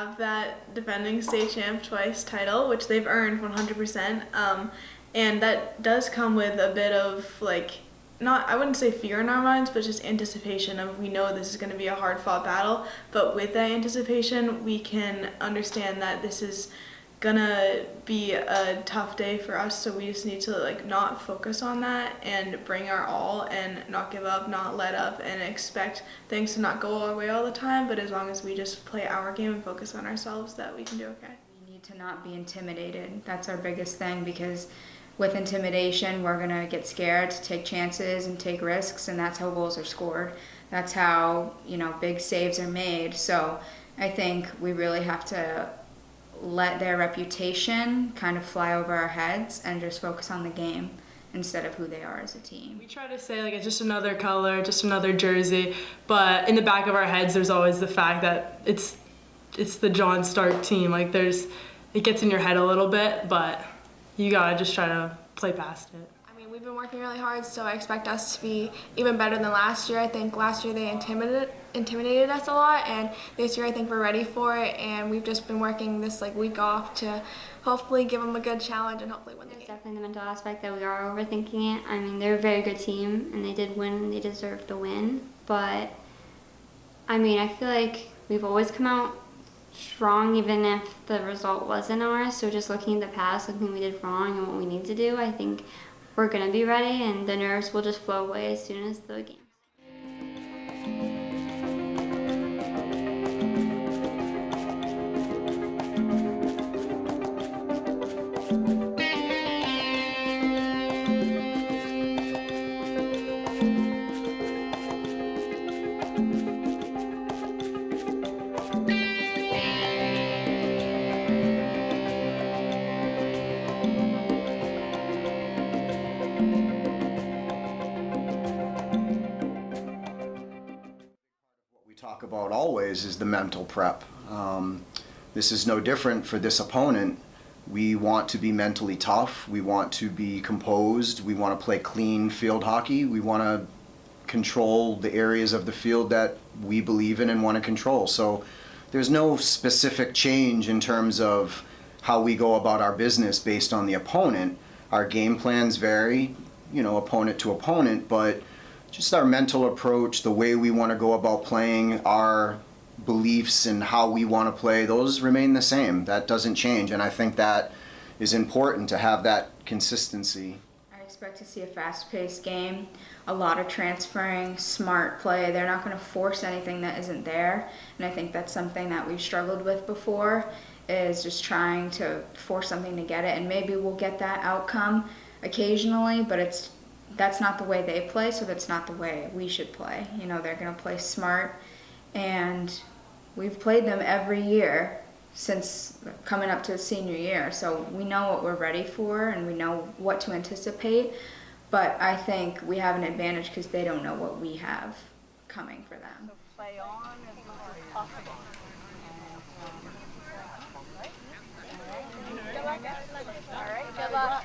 have that defending state champ twice title, which they've earned 100%. And that does come with a bit of I wouldn't say fear in our minds, but just anticipation of we know this is going to be a hard fought battle. But with that anticipation, we can understand that this is gonna be a tough day for us, so we just need to not focus on that and bring our all and not give up, not let up, and expect things to not go our way all the time. But as long as we just play our game and focus on ourselves, that we can do okay. We need to not be intimidated. That's our biggest thing, because with intimidation, we're gonna get scared to take chances and take risks, and that's how goals are scored. That's how, big saves are made. So I think we really have to let their reputation kind of fly over our heads and just focus on the game instead of who they are as a team. We try to say it's just another color, just another jersey, but in the back of our heads there's always the fact that it's the John Stark team. It gets in your head a little bit, but you gotta just try to play past it. We've been working really hard, so I expect us to be even better than last year. I think last year they intimidated us a lot, and this year I think we're ready for it, and we've just been working this week off to hopefully give them a good challenge and hopefully win the game. It's definitely the mental aspect that we are overthinking it. They're a very good team, and they did win, and they deserved the win, but I feel like we've always come out strong even if the result wasn't ours. So just looking at the past, looking what we did wrong and what we need to do, I think we're going to be ready, and the nerves will just flow away as soon as the game. Talk about always is the mental prep. This is no different for this opponent. We want to be mentally tough. We want to be composed. We want to play clean field hockey. We want to control the areas of the field that we believe in and want to control. So there's no specific change in terms of how we go about our business based on the opponent. Our game plans vary, opponent to opponent, but just our mental approach, the way we want to go about playing, our beliefs and how we want to play, those remain the same. That doesn't change, and I think that is important to have that consistency. I expect to see a fast-paced game, a lot of transferring, smart play. They're not going to force anything that isn't there, and I think that's something that we've struggled with before, is just trying to force something to get it, and maybe we'll get that outcome occasionally, but that's not the way they play, so that's not the way we should play. They're going to play smart, and we've played them every year since coming up to senior year, so we know what we're ready for and we know what to anticipate, but I think we have an advantage because they don't know what we have coming for them. So play on as much as possible. All right, good luck.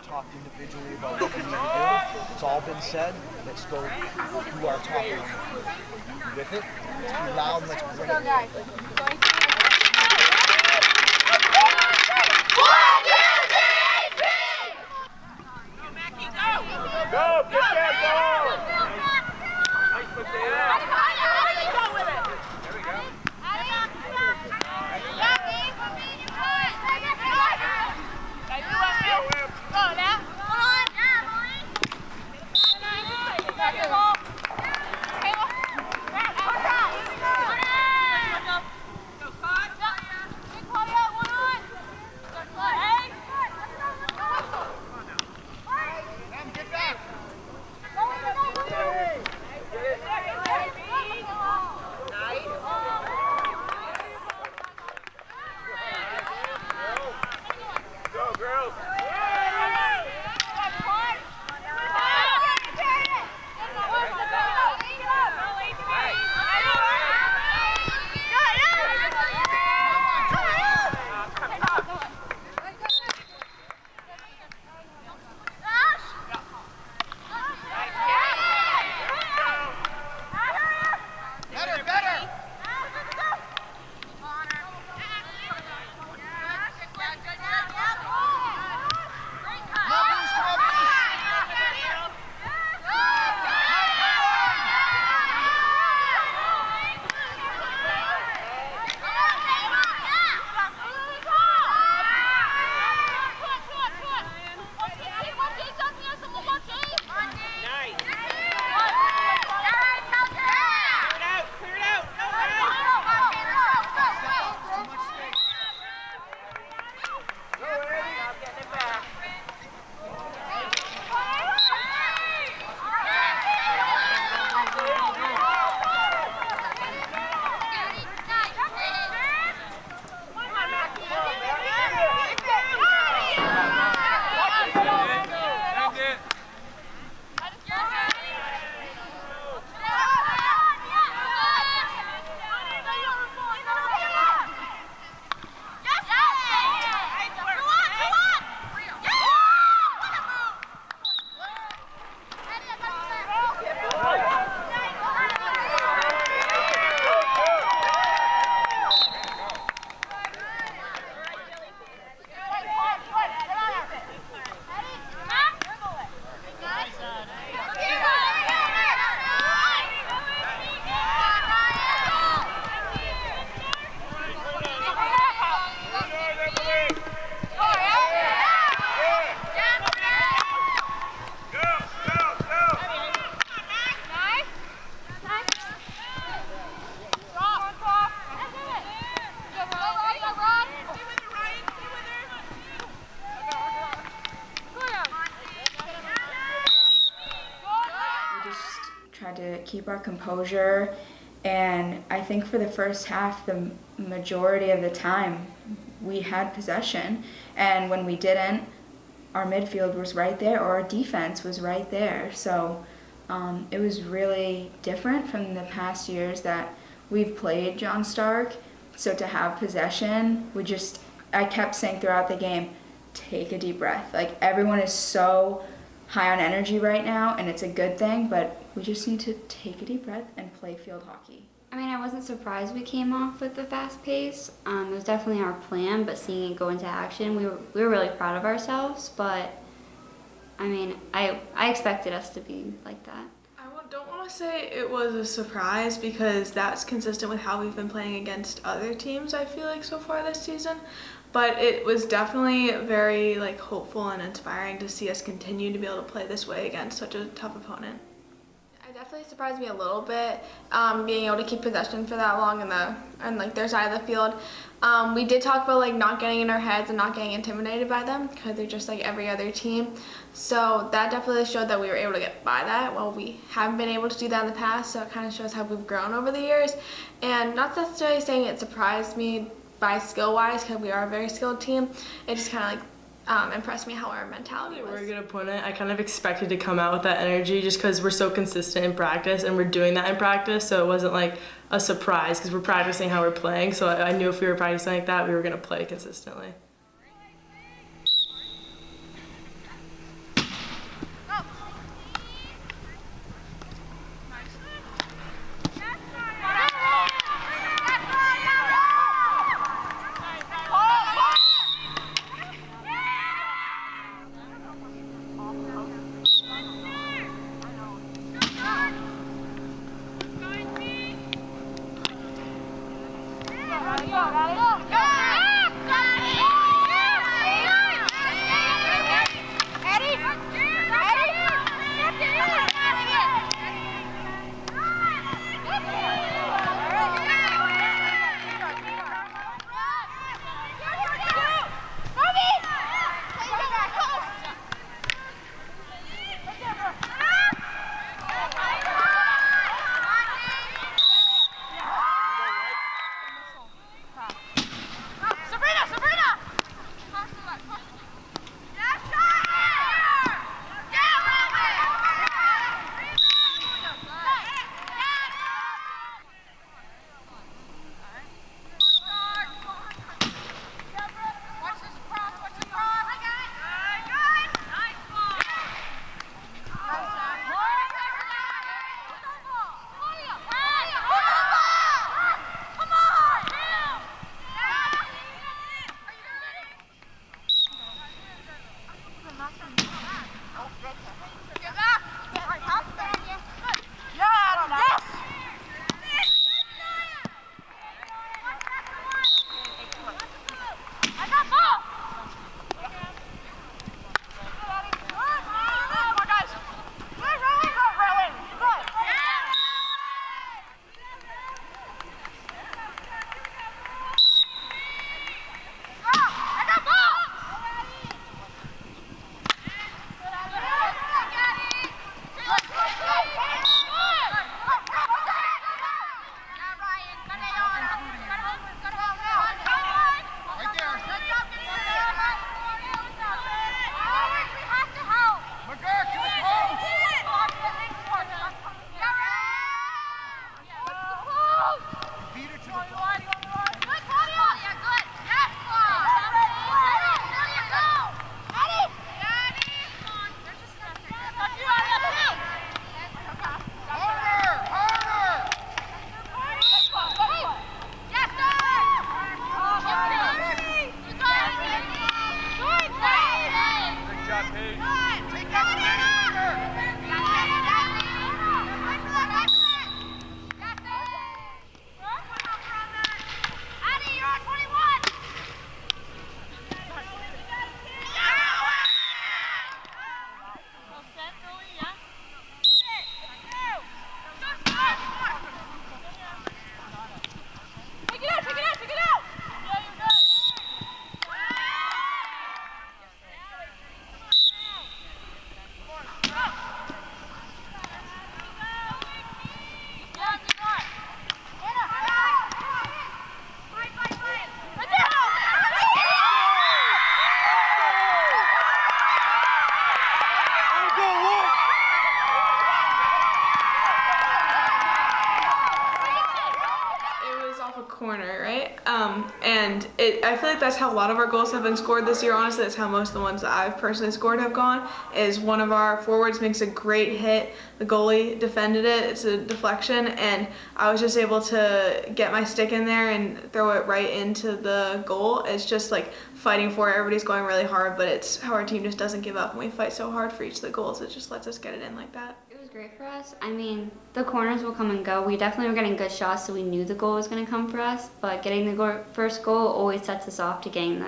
Talk individually about what we need to do. It's all been said. Let's go do our top one. With it, let's be loud and let's bring it. Go! Get that ball! Nice put there. keep our composure. And I think for the first half, the majority of the time, we had possession. And when we didn't, our midfield was right there, or our defense was right there. So it was really different from the past years that we've played John Stark. So to have possession, I kept saying throughout the game, take a deep breath. Like, everyone is so high on energy right now, and it's a good thing, but we just need to take a deep breath and play field hockey. I mean, I wasn't surprised we came off with the fast pace. It was definitely our plan, but seeing it go into action, we were really proud of ourselves. But I mean, I expected us to be like that. Don't want to say it was a surprise, because that's consistent with how we've been playing against other teams, I feel like, so far this season. But it was definitely very hopeful and inspiring to see us continue to be able to play this way against such a tough opponent. It definitely surprised me a little bit, being able to keep possession for that long on their side of the field. We did talk about not getting in our heads and not getting intimidated by them, because they're just like every other team. So that definitely showed that we were able to get by that. Well, we haven't been able to do that in the past, so it kind of shows how we've grown over the years. And not necessarily saying it surprised me by skill-wise, because we are a very skilled team. It just kind of impressed me how our mentality was. We're gonna put it. I kind of expected to come out with that energy just because we're so consistent in practice, and we're doing that in practice. So it wasn't like a surprise, because we're practicing how we're playing. So I knew if we were practicing like that, we were gonna play consistently. Go! I feel like that's how a lot of our goals have been scored this year. Honestly, that's how most of the ones that I've personally scored have gone. Is one of our forwards makes a great hit, the goalie defended it, it's a deflection, and I was just able to get my stick in there and throw it right into the goal. It's just like fighting for it. Everybody's going really hard, but it's how our team just doesn't give up, and we fight so hard for each of the goals. It just lets us get it in like that. It was great for us. I mean, the corners will come and go. We definitely were getting good shots, so we knew the goal was going to come for us. But getting the first goal always sets us off to getting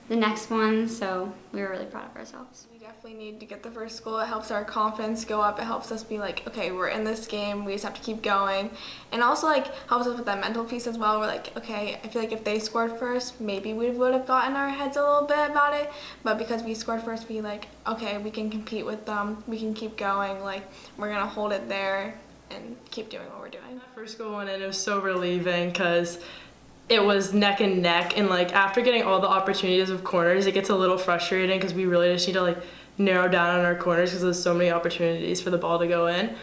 the next one. So we were really proud of ourselves. We definitely need to get the first goal. It helps our confidence go up. It helps us be like, okay, we're in this game. We just have to keep going. And also like helps us with that mental piece as well. We're like, okay, I feel like if they scored first, maybe we would have gotten our heads a little bit about it. But because we scored first, we like, okay, we can compete with them. We can keep going. Like we're gonna hold it there and keep doing what we're doing. That first goal went in, it was so relieving because it was neck and neck, and like after getting all the opportunities of corners, it gets a little frustrating because we really just need to like narrow down on our corners because there's so many opportunities for the ball to go in.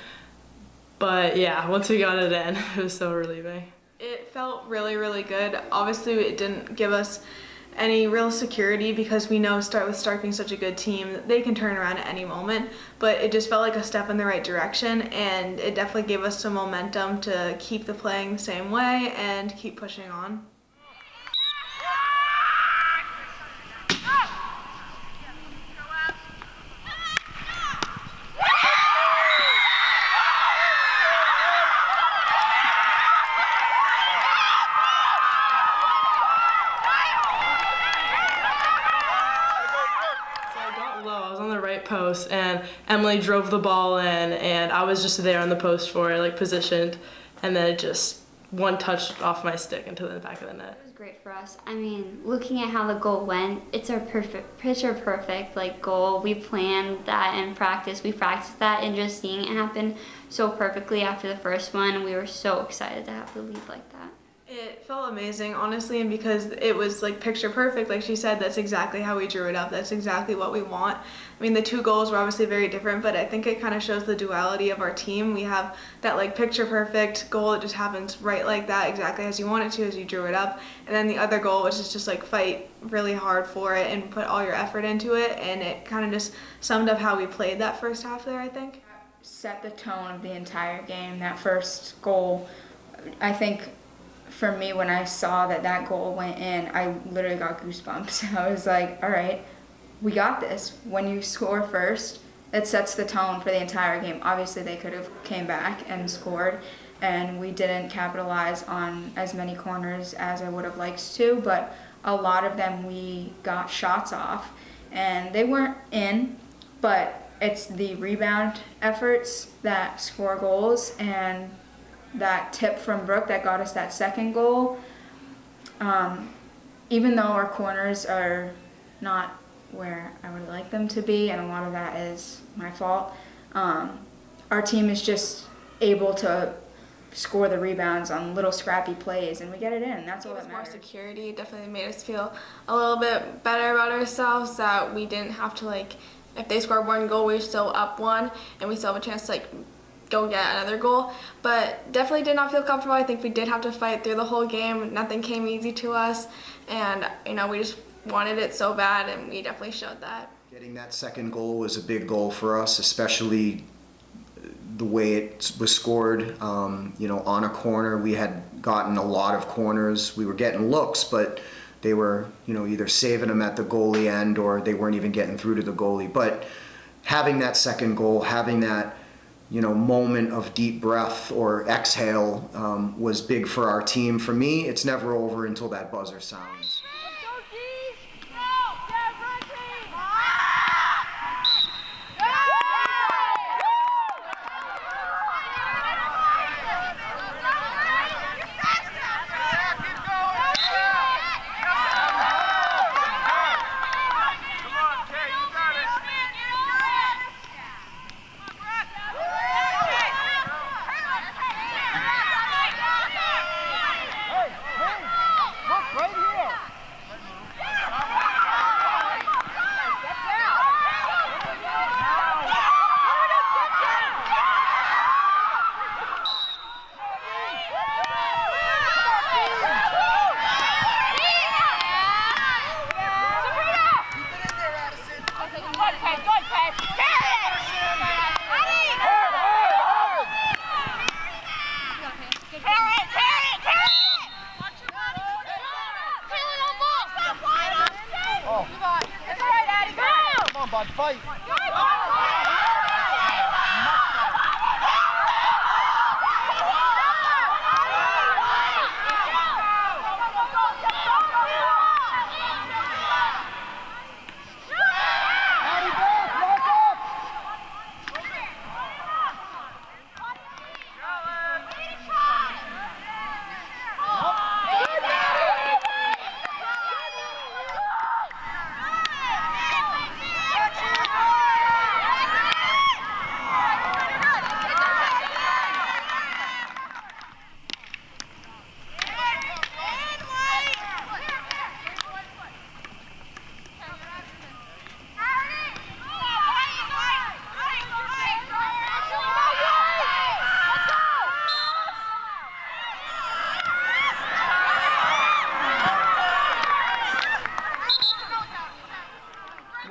But yeah, once we got it in, it was so relieving. It felt really, really good. Obviously, it didn't give us any real security because we know Stark being such a good team, they can turn around at any moment, but it just felt like a step in the right direction, and it definitely gave us some momentum to keep the playing the same way and keep pushing on. Post, and Emily drove the ball in, and I was just there on the post for it, like positioned, and then it just one touch off my stick into the back of the net. It was great for us. I mean, looking at how the goal went, it's our picture perfect like goal. We planned that in practice. We practiced that, and just seeing it happen so perfectly after the first one, we were so excited to have the lead like that. It felt amazing, honestly, and because it was like picture perfect, like she said, that's exactly how we drew it up. That's exactly what we want. I mean, the two goals were obviously very different, but I think it kind of shows the duality of our team. We have that like picture perfect goal that just happens right like that, exactly as you want it to, as you drew it up. And then the other goal, which is just like fight really hard for it and put all your effort into it. And it kind of just summed up how we played that first half there, I think. Set the tone of the entire game. That first goal, I think, for me, when I saw that goal went in, I literally got goosebumps. I was like, all right, we got this. When you score first, it sets the tone for the entire game. Obviously, they could have came back and scored, and we didn't capitalize on as many corners as I would have liked to, but a lot of them we got shots off, and they weren't in, but it's the rebound efforts that score goals, and that tip from Brooke that got us that second goal. Even though our corners are not where I would like them to be, and a lot of that is my fault, our team is just able to score the rebounds on little scrappy plays, and we get it in. That's all that matters. More security definitely made us feel a little bit better about ourselves, that we didn't have to like, if they scored one goal, we were still up one, and we still have a chance to like go get another goal. But definitely did not feel comfortable. I think we did have to fight through the whole game. Nothing came easy to us, and we just wanted it so bad, and we definitely showed that. Getting that second goal was a big goal for us, especially the way it was scored. On a corner, we had gotten a lot of corners. We were getting looks, but they were either saving them at the goalie end, or they weren't even getting through to the goalie. But having that second goal, having that moment of deep breath or exhale was big for our team. For me, it's never over until that buzzer sounds. Look right here. on, fight.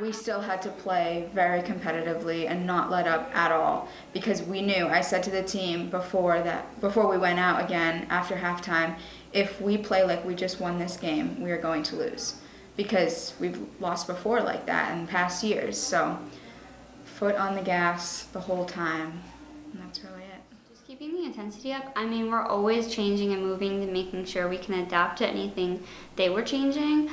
We still had to play very competitively and not let up at all, because we knew, I said to the team before we went out again after halftime, if we play like we just won this game, we are going to lose, because we've lost before like that in past years. So foot on the gas the whole time, and that's really it. Just keeping the intensity up. I mean, we're always changing and moving and making sure we can adapt to anything they were changing.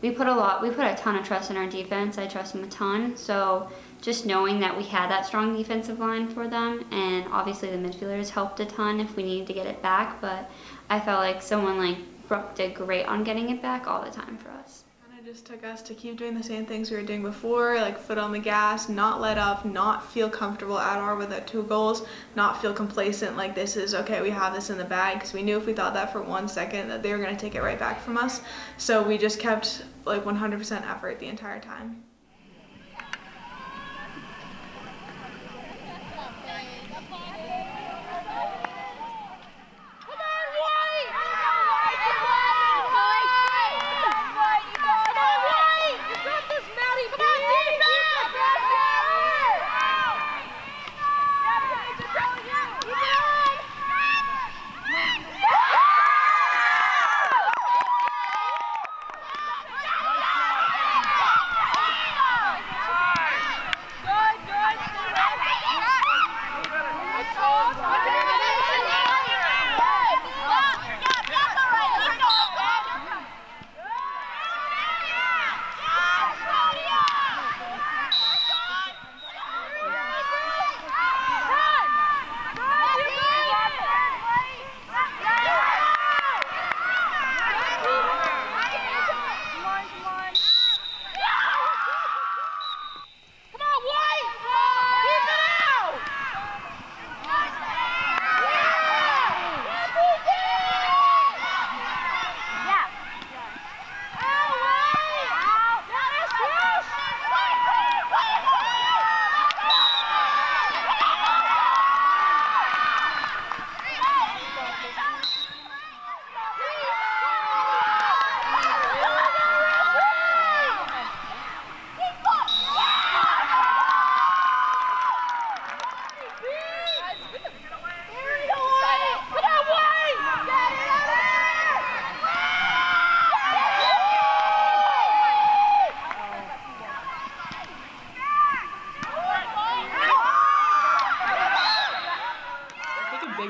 We put a ton of trust in our defense. I trust them a ton. So just knowing that we had that strong defensive line for them, and obviously the midfielders helped a ton if we needed to get it back. But I felt like someone like Brooke did great on getting it back all the time for us. Kind of just took us to keep doing the same things we were doing before, like foot on the gas, not let up, not feel comfortable at all with the 2 goals, not feel complacent like this is okay, we have this in the bag, because we knew if we thought that for 1 second that they were going to take it right back from us. So we just kept like 100% effort the entire time.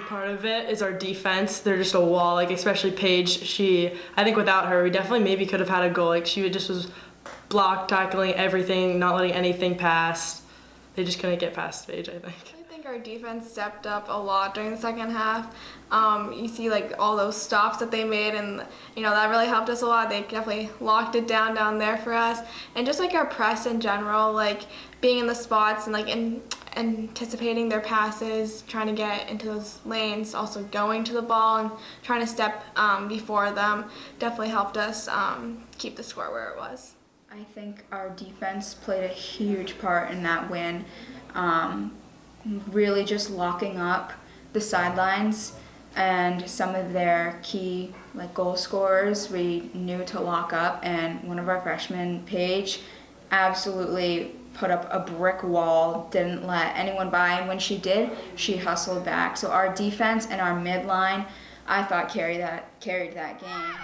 Part of it is our defense. They're just a wall, like especially Paige. I think without her, we definitely maybe could have had a goal. Like she just was block tackling everything, not letting anything pass. They just couldn't get past Paige, I think. I think our defense stepped up a lot during the second half. You see like all those stops that they made, and that really helped us a lot. They definitely locked it down there for us, and just like our press in general, like being in the spots and like anticipating their passes, trying to get into those lanes, also going to the ball and trying to step before them definitely helped us keep the score where it was. I think our defense played a huge part in that win, really just locking up the sidelines, and some of their key goal scorers we knew to lock up, and one of our freshmen, Paige, absolutely put up a brick wall, didn't let anyone by, and when she did, she hustled back. So our defense and our midline, I thought carried that game.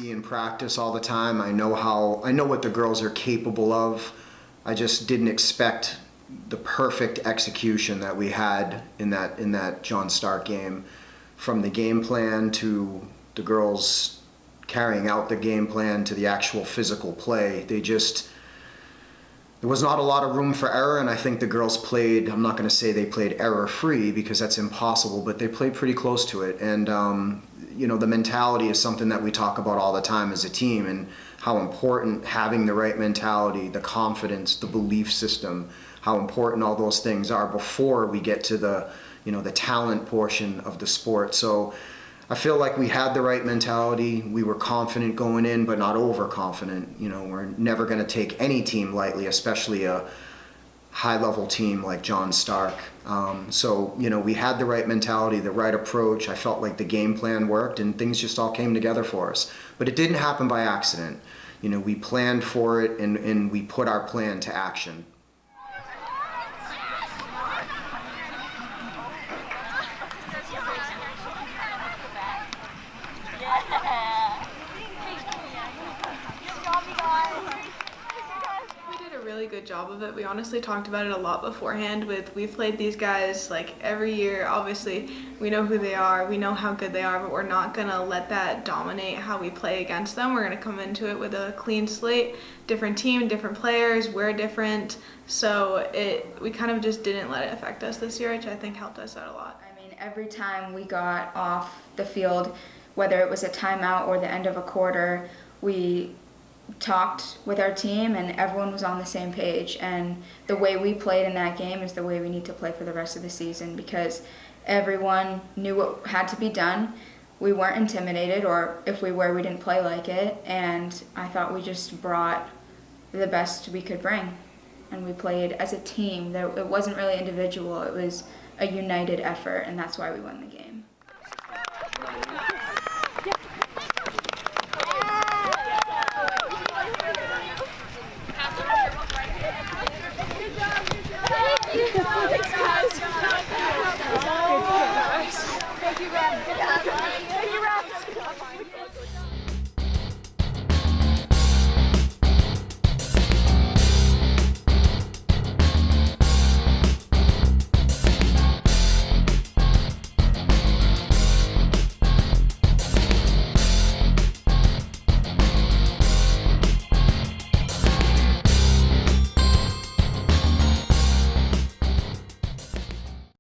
see in practice all the time. I know what the girls are capable of. I just didn't expect the perfect execution that we had in that John Stark game, from the game plan to the girls carrying out the game plan to the actual physical play. There was not a lot of room for error, and I think the girls played, I'm not going to say they played error-free because that's impossible, but they played pretty close to it. And, the mentality is something that we talk about all the time as a team, and how important having the right mentality, the confidence, the belief system, how important all those things are before we get to the talent portion of the sport. So I feel like we had the right mentality. We were confident going in, but not overconfident. We're never going to take any team lightly, especially a high-level team like John Stark. So we had the right mentality, the right approach. I felt like the game plan worked, and things just all came together for us. But it didn't happen by accident. We planned for it, and we put our plan to action. We did a really good job of it. We honestly talked about it a lot beforehand. We've played these guys like every year. Obviously, we know who they are, we know how good they are, but we're not gonna let that dominate how we play against them. We're gonna come into it with a clean slate, different team, different players, we're different. So we kind of just didn't let it affect us this year, which I think helped us out a lot. I mean, every time we got off the field, whether it was a timeout or the end of a quarter, we talked with our team and everyone was on the same page. And the way we played in that game is the way we need to play for the rest of the season, because everyone knew what had to be done. We weren't intimidated, or if we were, we didn't play like it. And I thought we just brought the best we could bring. And we played as a team. It wasn't really individual. It was a united effort, and that's why we won the game.